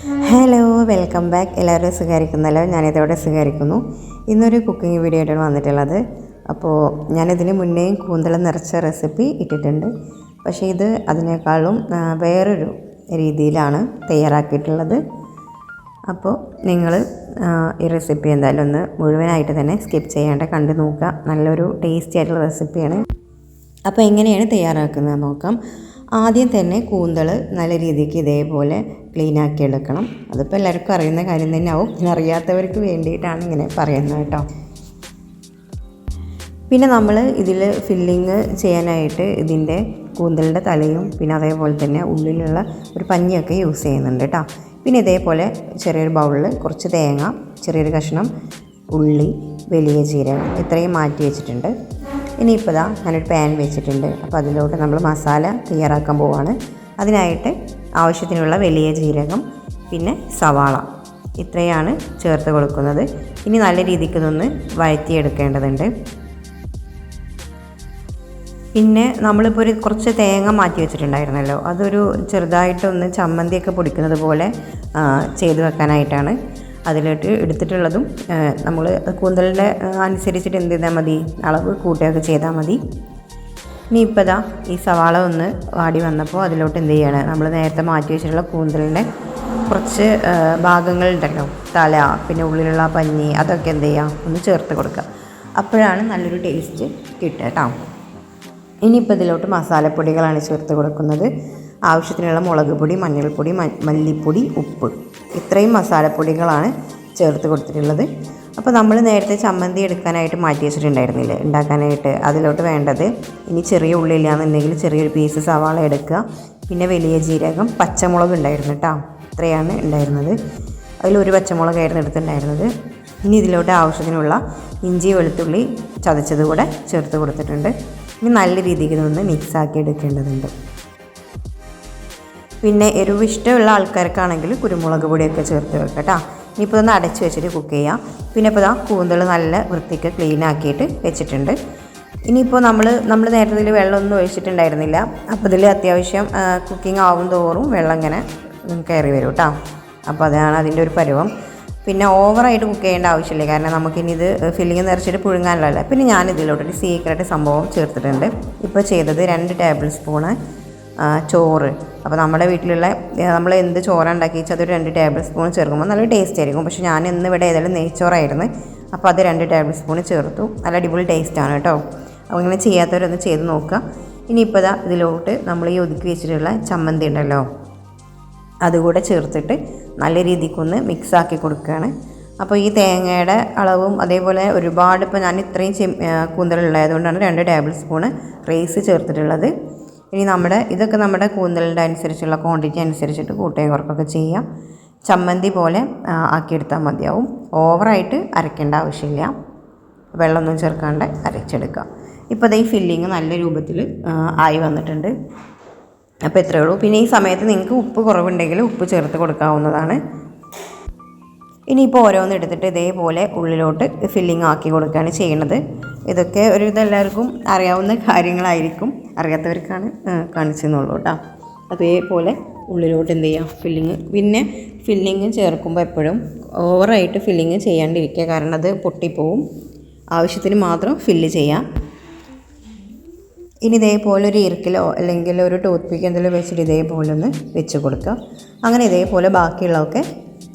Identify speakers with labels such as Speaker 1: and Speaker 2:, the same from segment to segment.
Speaker 1: Hello, welcome back. എല്ലാവരും സുഖമായിരിക്കുന്നല്ലോ. ഞാനിതോടെ സുഖമായിരിക്കുന്നു. ഇന്നൊരു കുക്കിംഗ് വീഡിയോ ആയിട്ടാണ് വന്നിട്ടുള്ളത്. അപ്പോൾ ഞാനിതിന് മുന്നേയും കൂന്തൽ നിറച്ച റെസിപ്പി ഇട്ടിട്ടുണ്ട്. പക്ഷേ ഇത് അതിനേക്കാളും വേറൊരു രീതിയിലാണ് തയ്യാറാക്കിയിട്ടുള്ളത്. അപ്പോൾ നിങ്ങൾ ഈ റെസിപ്പി എന്തായാലും ഒന്ന് മുഴുവനായിട്ട് തന്നെ സ്കിപ്പ് ചെയ്യാണ്ട് കണ്ടു നോക്കുക. നല്ലൊരു ടേസ്റ്റി ആയിട്ടുള്ള റെസിപ്പിയാണ്. അപ്പോൾ എങ്ങനെയാണ് തയ്യാറാക്കുന്നത് നോക്കാം. ആദ്യം തന്നെ കൂന്തൽ നല്ല രീതിക്ക് ഇതേപോലെ ക്ലീനാക്കി എടുക്കണം. അതിപ്പോൾ എല്ലാവർക്കും അറിയുന്ന കാര്യം തന്നെ ആവും. അറിയാത്തവർക്ക് വേണ്ടിയിട്ടാണ് ഇങ്ങനെ പറയുന്നത് കേട്ടോ. പിന്നെ നമ്മൾ ഇതിൽ ഫില്ലിങ് ചെയ്യാനായിട്ട് ഇതിൻ്റെ കൂന്തലിൻ്റെ തലയും പിന്നെ അതേപോലെ തന്നെ ഉള്ളിലുള്ള ഒരു പഞ്ഞിയൊക്കെ യൂസ് ചെയ്യുന്നുണ്ട് കേട്ടോ. പിന്നെ ഇതേപോലെ ചെറിയൊരു ബൗളിൽ കുറച്ച് തേങ്ങ, ചെറിയൊരു കഷ്ണം ഉള്ളി, വലിയ ജീരകം ഇത്രയും മാറ്റി വെച്ചിട്ടുണ്ട്. ഇനിയിപ്പോൾ ഞാനൊരു പാൻ വെച്ചിട്ടുണ്ട്. അപ്പോൾ അതിലോട്ട് നമ്മൾ മസാല തയ്യാറാക്കാൻ പോവുകയാണ്. അതിനായിട്ട് ആവശ്യത്തിനുള്ള വലിയ ജീരകം പിന്നെ സവാള ഇത്രയാണ് ചേർത്ത് കൊടുക്കുന്നത്. ഇനി നല്ല രീതിക്ക് ഇതൊന്ന് വഴറ്റിയെടുക്കേണ്ടതുണ്ട്. പിന്നെ നമ്മളിപ്പോൾ കുറച്ച് തേങ്ങ മാറ്റി വെച്ചിട്ടുണ്ടായിരുന്നല്ലോ, അതൊരു ചെറുതായിട്ടൊന്ന് ചമ്മന്തിയൊക്കെ പൊടിക്കുന്നത് പോലെ ചെയ്ത് വെക്കാനായിട്ടാണ് അതിലോട്ട് എടുത്തിട്ടുള്ളതും. നമ്മൾ കൂന്തലിൻ്റെ അനുസരിച്ചിട്ട് എന്ത് ചെയ്താൽ മതി, അളവ് കൂട്ടുകയൊക്കെ ചെയ്താൽ മതി. ഇനിയിപ്പോൾ ഈ സവാള ഒന്ന് വാടി വന്നപ്പോൾ അതിലോട്ട് എന്ത് ചെയ്യണം, നമ്മൾ നേരത്തെ മാറ്റി വെച്ചിട്ടുള്ള കൂന്തലിൻ്റെ കുറച്ച് ഭാഗങ്ങളുണ്ടല്ലോ, തല പിന്നെ ഉള്ളിലുള്ള പഞ്ഞി, അതൊക്കെ എന്ത് ചെയ്യുക, ഒന്ന് ചേർത്ത് കൊടുക്കുക. അപ്പോഴാണ് നല്ലൊരു ടേസ്റ്റ് കിട്ടുക കേട്ടോ. ഇനിയിപ്പോൾ ഇതിലോട്ട് മസാലപ്പൊടികളാണ് ചേർത്ത് കൊടുക്കുന്നത്. ആവശ്യത്തിനുള്ള മുളക് പൊടി, മഞ്ഞൾപ്പൊടി, മല്ലിപ്പൊടി, ഉപ്പ് ഇത്രയും മസാലപ്പൊടികളാണ് ചേർത്ത് കൊടുത്തിട്ടുള്ളത്. അപ്പോൾ നമ്മൾ നേരത്തെ ചമ്മന്തി എടുക്കാനായിട്ട് മാറ്റി വെച്ചിട്ടുണ്ടായിരുന്നില്ലേ ഉണ്ടാക്കാനായിട്ട്, അതിലോട്ട് വേണ്ടത് ഇനി ചെറിയ ഉള്ളി ഇല്ലാന്നുണ്ടെങ്കിൽ ചെറിയൊരു പീസ് സവാള എടുക്കുക. പിന്നെ വലിയ ജീരകം, പച്ചമുളക് ഉണ്ടായിരുന്നു കേട്ടോ, ഇത്രയാണ് ഉണ്ടായിരുന്നത്. അതിലൊരു പച്ചമുളകായിരുന്നു എടുത്തിട്ടുണ്ടായിരുന്നത്. ഇനി ഇതിലോട്ട് ആവശ്യത്തിനുള്ള ഇഞ്ചി വെളുത്തുള്ളി ചതച്ചത് കൂടെ ചേർത്ത് കൊടുത്തിട്ടുണ്ട്. ഇനി നല്ല രീതിക്ക് ഇതൊന്ന് മിക്സാക്കി എടുക്കേണ്ടതുണ്ട്. പിന്നെ എരിവ് ഇഷ്ടമുള്ള ആൾക്കാർക്കാണെങ്കിൽ കുരുമുളക് പൊടിയൊക്കെ ചേർത്ത് വെക്കാം കേട്ടോ. ഇനിയിപ്പോൾ ഒന്ന് അടച്ച് വെച്ചിട്ട് കുക്ക് ചെയ്യാം. പിന്നെ ഇപ്പോൾ കൂന്തൽ നല്ല വൃത്തിക്ക് ക്ലീൻ ആക്കിയിട്ട് വെച്ചിട്ടുണ്ട്. ഇനിയിപ്പോൾ നമ്മൾ നേരത്തെ ഇതിൽ വെള്ളമൊന്നും ഒഴിച്ചിട്ടുണ്ടായിരുന്നില്ല. അപ്പോൾ ഇതിൽ അത്യാവശ്യം കുക്കിംഗ് ആവും തോറും വെള്ളം ഇങ്ങനെ കയറി വരും കേട്ടോ. അപ്പോൾ അതാണ് അതിൻ്റെ ഒരു പരുവം. പിന്നെ ഓവറായിട്ട് കുക്ക് ചെയ്യേണ്ട ആവശ്യമില്ല, കാരണം നമുക്കിനി ഇത് ഫില്ലിങ് നിറച്ചിട്ട് പുഴുങ്ങാനുള്ളതല്ല. പിന്നെ ഞാനിതിലോട്ടൊരു സീക്രട്ട് സംഭവം ചേർത്തിട്ടുണ്ട്. ഇപ്പോൾ ചെയ്തത് 2 ടേബിൾ സ്പൂണ് ചോറ്. അപ്പോൾ നമ്മുടെ വീട്ടിലുള്ള നമ്മൾ എന്ത് ചോറാണ് ഉണ്ടാക്കി വെച്ചാൽ അതൊരു 2 ടേബിൾ സ്പൂൺ ചേർക്കുമ്പോൾ നല്ല ടേസ്റ്റ് ആയിരിക്കും. പക്ഷേ ഞാൻ ഇന്ന് ഇവിടെ ഏതായാലും നെയ്ച്ചോറായിരുന്നു, അപ്പോൾ അത് 2 ടേബിൾ സ്പൂൺ ചേർത്തു. നല്ല അടിപൊളി ടേസ്റ്റാണ് കേട്ടോ. അപ്പോൾ ഇങ്ങനെ ചെയ്യാത്തവരൊന്ന് ചെയ്ത് നോക്കുക. ഇനിയിപ്പോൾ ഇതിലോട്ട് നമ്മൾ ഈ ഒതുക്കി വെച്ചിട്ടുള്ള ചമ്മന്തി ഉണ്ടല്ലോ, അതുകൂടെ ചേർത്തിട്ട് നല്ല രീതിക്കൊന്ന് മിക്സാക്കി കൊടുക്കുകയാണ്. അപ്പോൾ ഈ തേങ്ങയുടെ അളവും അതേപോലെ ഒരുപാട്, ഇപ്പോൾ ഞാൻ ഇത്രയും കൂന്തലുള്ളതുകൊണ്ടാണ് 2 ടേബിൾ സ്പൂണ് റൈസ് ചേർത്തിട്ടുള്ളത്. ഇനി ഇതൊക്കെ നമ്മുടെ കൂന്തലിൻ്റെ അനുസരിച്ചുള്ള ക്വാണ്ടിറ്റി അനുസരിച്ചിട്ട് കൂട്ടുകയും കുറക്കൊക്കെ ചെയ്യാം. ചമ്മന്തി പോലെ ആക്കിയെടുത്താൽ മതിയാവും. ഓവറായിട്ട് അരയ്ക്കേണ്ട ആവശ്യമില്ല, വെള്ളമൊന്നും ചേർക്കാണ്ട് അരച്ചെടുക്കുക. ഇപ്പോൾ ഈ ഫില്ലിങ് നല്ല രൂപത്തിൽ ആയി വന്നിട്ടുണ്ട്. അപ്പോൾ ഇത്രയേ ഉള്ളൂ. പിന്നെ ഈ സമയത്ത് നിങ്ങൾക്ക് ഉപ്പ് കുറവുണ്ടെങ്കിൽ ഉപ്പ് ചേർത്ത് കൊടുക്കാവുന്നതാണ്. ഇനിയിപ്പോൾ ഓരോന്ന് എടുത്തിട്ട് ഇതേപോലെ ഉള്ളിലോട്ട് ഫില്ലിങ് ആക്കി കൊടുക്കുകയാണ് ചെയ്യുന്നത്. ഇതൊക്കെ ഇതെല്ലാവർക്കും അറിയാവുന്ന കാര്യങ്ങളായിരിക്കും, അറിയാത്തവർക്കാണ് കാണിച്ചെന്നുള്ളൂ കേട്ടോ. അതേപോലെ ഉള്ളിലോട്ട് എന്ത് ചെയ്യാം, പിന്നെ ഫില്ലിങ് ചേർക്കുമ്പോൾ എപ്പോഴും ഓവറായിട്ട് ഫില്ലിങ് ചെയ്യാണ്ടിരിക്കുക, കാരണം അത് പൊട്ടിപ്പോവും. ആവശ്യത്തിന് മാത്രം ഫില്ല് ചെയ്യാം. ഇനി ഇതേപോലെ ഒരു ഇറുക്കിലോ അല്ലെങ്കിൽ ഒരു ടൂത്ത് പിക്ക് എന്തെങ്കിലും വെച്ചിട്ട് ഇതേപോലെ ഒന്ന് വെച്ച് കൊടുക്കാം. അങ്ങനെ ഇതേപോലെ ബാക്കിയുള്ളതൊക്കെ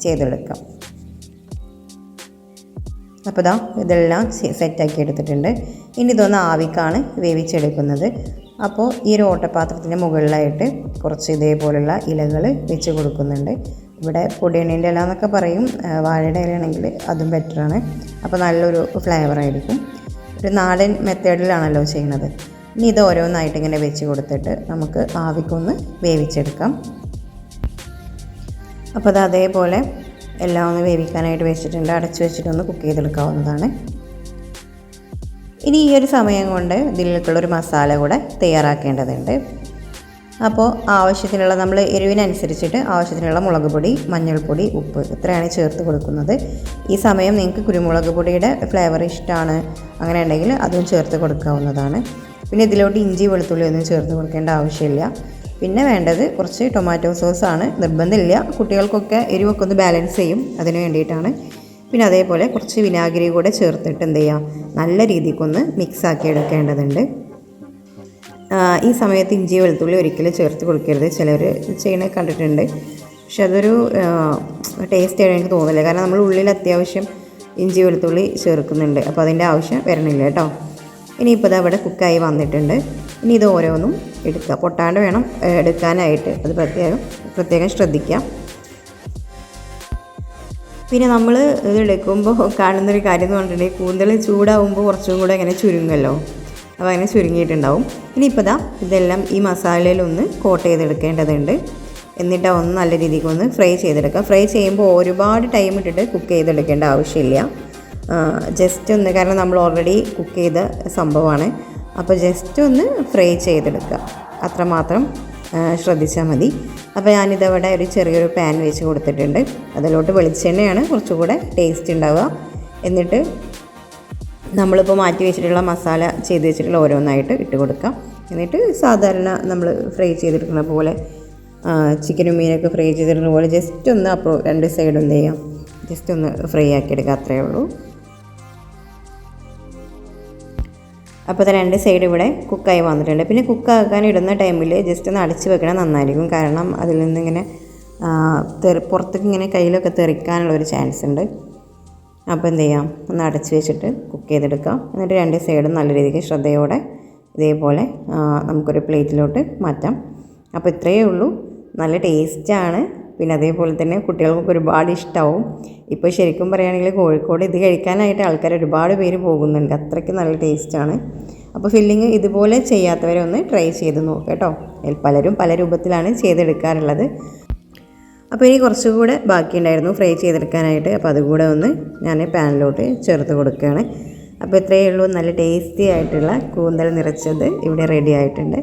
Speaker 1: ചെയ്തെടുക്കാം. അപ്പോൾ ഇതെല്ലാം സെറ്റാക്കി എടുത്തിട്ടുണ്ട്. ഇനി ഇതൊന്ന് ആവിക്കാണ് വേവിച്ചെടുക്കുന്നത്. അപ്പോൾ ഈ ഒരു ഓട്ടപാത്രത്തിൻ്റെ മുകളിലായിട്ട് കുറച്ച് ഇതേപോലുള്ള ഇലകൾ വെച്ച് കൊടുക്കുന്നുണ്ട്. ഇവിടെ പൊടിയണ്ണീൻ്റെ ഇല എന്നൊക്കെ പറയും, വാഴയുടെ ഇലയാണെങ്കിൽ അതും ബെറ്ററാണ്. അപ്പോൾ നല്ലൊരു ഫ്ലേവറായിരിക്കും. ഒരു നാടൻ മെത്തേഡിലാണല്ലോ ചെയ്യുന്നത്. ഇനി ഇത് ഓരോന്നായിട്ട് ഇങ്ങനെ വെച്ച് കൊടുത്തിട്ട് നമുക്ക് ആവിക്കൊന്ന് വേവിച്ചെടുക്കാം. അപ്പോൾ അതേപോലെ എല്ലാം ഒന്ന് വേവിക്കാനായിട്ട് വെച്ചിട്ടുണ്ട്. അടച്ചു വെച്ചിട്ടൊന്ന് കുക്ക് ചെയ്തെടുക്കാവുന്നതാണ്. ഇനി ഈ ഒരു സമയം കൊണ്ട് ഇതിലേക്കുള്ളൊരു മസാല കൂടെ തയ്യാറാക്കേണ്ടതുണ്ട്. അപ്പോൾ ആവശ്യത്തിനുള്ള, നമ്മൾ എരിവിനനുസരിച്ചിട്ട് ആവശ്യത്തിനുള്ള മുളക് പൊടി, മഞ്ഞൾപ്പൊടി, ഉപ്പ് ഇത്രയാണ് ചേർത്ത് കൊടുക്കുന്നത്. ഈ സമയം നിങ്ങൾക്ക് കുരുമുളക് പൊടിയുടെ ഫ്ലേവർ ഇഷ്ടമാണ് അങ്ങനെ ഉണ്ടെങ്കിൽ അതും ചേർത്ത് കൊടുക്കാവുന്നതാണ്. പിന്നെ ഇതിലോട്ട് ഇഞ്ചി വെളുത്തുള്ളി ഒന്നും ചേർത്ത് കൊടുക്കേണ്ട ആവശ്യമില്ല. പിന്നെ വേണ്ടത് കുറച്ച് ടൊമാറ്റോ സോസാണ്. നിർബന്ധമില്ല, കുട്ടികൾക്കൊക്കെ എരിവൊക്കെ ഒന്ന് ബാലൻസ് ചെയ്യും, അതിന് വേണ്ടിയിട്ടാണ്. പിന്നെ അതേപോലെ കുറച്ച് വിനാഗിരി കൂടെ ചേർത്തിട്ട് എന്ത് ചെയ്യാം, നല്ല രീതിക്കൊന്ന് മിക്സാക്കി എടുക്കേണ്ടതുണ്ട്. ഈ സമയത്ത് ഇഞ്ചി വെളുത്തുള്ളി ഒരിക്കലും ചേർത്ത് കൊടുക്കരുത്. ചിലർ ചെയ്യണത് കണ്ടിട്ടുണ്ട്, പക്ഷെ അതൊരു ടേസ്റ്റ് ആയിട്ട് എനിക്ക് തോന്നില്ല. കാരണം നമ്മൾ ഉള്ളിൽ അത്യാവശ്യം ഇഞ്ചി വെളുത്തുള്ളി ചേർക്കുന്നുണ്ട്, അപ്പോൾ അതിൻ്റെ ആവശ്യം വരണില്ല കേട്ടോ. ഇനിയിപ്പോൾ ഇത് അവിടെ കുക്കായി വന്നിട്ടുണ്ട്. ഇനി ഇത് ഓരോന്നും എടുക്കുക, പൊട്ടാണ്ട് വേണം എടുക്കാനായിട്ട്, അത് പ്രത്യേകം ശ്രദ്ധിക്കുക. പിന്നെ നമ്മൾ ഇത് എടുക്കുമ്പോൾ കാണുന്നൊരു കാര്യം എന്ന് പറഞ്ഞിട്ടുണ്ടെങ്കിൽ കൂന്തൽ ചൂടാവുമ്പോൾ കുറച്ചും കൂടെ ഇങ്ങനെ ചുരുങ്ങല്ലോ, അപ്പോൾ അങ്ങനെ ചുരുങ്ങിയിട്ടുണ്ടാവും. ഇനിയിപ്പോൾ ഇതെല്ലാം ഈ മസാലയിലൊന്ന് കോട്ട് ചെയ്തെടുക്കേണ്ടതുണ്ട്. എന്നിട്ട് ഒന്ന് നല്ല രീതിക്ക് ഒന്ന് ഫ്രൈ ചെയ്തെടുക്കുക. ഫ്രൈ ചെയ്യുമ്പോൾ ഒരുപാട് ടൈം ഇട്ടിട്ട് കുക്ക് ചെയ്തെടുക്കേണ്ട ആവശ്യമില്ല. ജസ്റ്റ് ഒന്ന്, കാരണം നമ്മൾ ഓൾറെഡി കുക്ക് ചെയ്ത സംഭവമാണ്, അപ്പോൾ ജസ്റ്റ് ഒന്ന് ഫ്രൈ ചെയ്തെടുക്കുക, അത്രമാത്രം ശ്രദ്ധിച്ചാൽ മതി. അപ്പോൾ ഞാനിതവിടെ ഒരു ചെറിയൊരു പാൻ വെച്ച് കൊടുത്തിട്ടുണ്ട്. അതിലോട്ട് വെളിച്ചെണ്ണയാണ് കുറച്ചുകൂടെ ടേസ്റ്റ് ഉണ്ടാവുക. എന്നിട്ട് നമ്മളിപ്പോൾ മാറ്റി വെച്ചിട്ടുള്ള മസാല ചെയ്ത് വെച്ചിട്ടുള്ള ഓരോന്നായിട്ട് ഇട്ട് കൊടുക്കാം. എന്നിട്ട് സാധാരണ നമ്മൾ ഫ്രൈ ചെയ്തെടുക്കുന്ന പോലെ ചിക്കനും മീനൊക്കെ ഫ്രൈ ചെയ്തെടുക്കുന്ന പോലെ ജസ്റ്റ് ഒന്ന് രണ്ട് സൈഡും എന്ത് ചെയ്യാം, ജസ്റ്റ് ഒന്ന് ഫ്രൈ ആക്കിയെടുക്കുക, അത്രയേ ഉള്ളൂ. അപ്പോൾ അത് രണ്ട് സൈഡ് ഇവിടെ കുക്കായി വന്നിട്ടുണ്ട്. പിന്നെ കുക്കാക്കാൻ ഇടുന്ന ടൈമിൽ ജസ്റ്റ് ഒന്ന് അടച്ച് വെക്കണം, നന്നായിരിക്കും. കാരണം അതിൽ നിന്നിങ്ങനെ പുറത്തേക്ക് ഇങ്ങനെ കയ്യിലൊക്കെ തെറിക്കാനുള്ളൊരു ചാൻസ് ഉണ്ട്. അപ്പോൾ എന്ത് ചെയ്യാം, ഒന്ന് അടച്ച് വെച്ചിട്ട് കുക്ക് ചെയ്തെടുക്കാം. എന്നിട്ട് രണ്ട് സൈഡും നല്ല രീതിക്ക് ശ്രദ്ധയോടെ ഇതേപോലെ നമുക്കൊരു പ്ലേറ്റിലോട്ട് മാറ്റാം. അപ്പോൾ ഇത്രയേ ഉള്ളൂ. നല്ല ടേസ്റ്റാണ്. പിന്നെ അതേപോലെ തന്നെ കുട്ടികൾക്കൊക്കെ ഒരുപാട് ഇഷ്ടമാവും. ഇപ്പോൾ ശരിക്കും പറയുകയാണെങ്കിൽ കോഴിക്കോട് ഇത് കഴിക്കാനായിട്ട് ആൾക്കാർ ഒരുപാട് പേര് പോകുന്നുണ്ട്, അത്രയ്ക്ക് നല്ല ടേസ്റ്റാണ്. അപ്പോൾ ഫില്ലിങ് ഇതുപോലെ ചെയ്യാത്തവരെ ഒന്ന് ട്രൈ ചെയ്ത് നോക്കുക കേട്ടോ. പലരും പല രൂപത്തിലാണ് ചെയ്തെടുക്കാറുള്ളത്. അപ്പോൾ ഇനി കുറച്ചുകൂടെ ബാക്കിയുണ്ടായിരുന്നു ഫ്രൈ ചെയ്തെടുക്കാനായിട്ട്, അപ്പോൾ അതുകൂടെ ഒന്ന് ഞാൻ പാനിലോട്ട് ചേർത്ത് കൊടുക്കുകയാണ്. അപ്പോൾ ഇത്രയേ ഉള്ളൂ, നല്ല ടേസ്റ്റി ആയിട്ടുള്ള കൂന്തൽ നിറച്ചത് ഇവിടെ റെഡി ആയിട്ടുണ്ട്.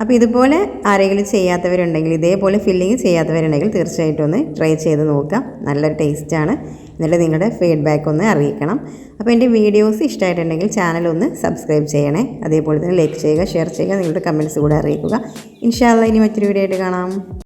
Speaker 1: അപ്പോൾ ഇതുപോലെ ആരെങ്കിലും ചെയ്യാത്തവരുണ്ടെങ്കിൽ, ഇതേപോലെ ഫില്ലിങ് ചെയ്യാത്തവരുണ്ടെങ്കിൽ തീർച്ചയായിട്ടും ഒന്ന് ട്രൈ ചെയ്ത് നോക്കാം, നല്ലൊരു ടേസ്റ്റാണ്. എന്നിട്ട് നിങ്ങളുടെ ഫീഡ്ബാക്ക് ഒന്ന് അറിയിക്കണം. അപ്പോൾ എൻ്റെ വീഡിയോസ് ഇഷ്ടമായിട്ടുണ്ടെങ്കിൽ ചാനൽ ഒന്ന് സബ്സ്ക്രൈബ് ചെയ്യണേ. അതേപോലെ തന്നെ ലൈക്ക് ചെയ്യുക, ഷെയർ ചെയ്യുക, നിങ്ങളുടെ കമൻറ്റ്സ് കൂടെ അറിയിക്കുക. ഇൻഷാ അല്ലാഹ് ഇനി മറ്റൊരു വീഡിയോ ആയിട്ട് കാണാം.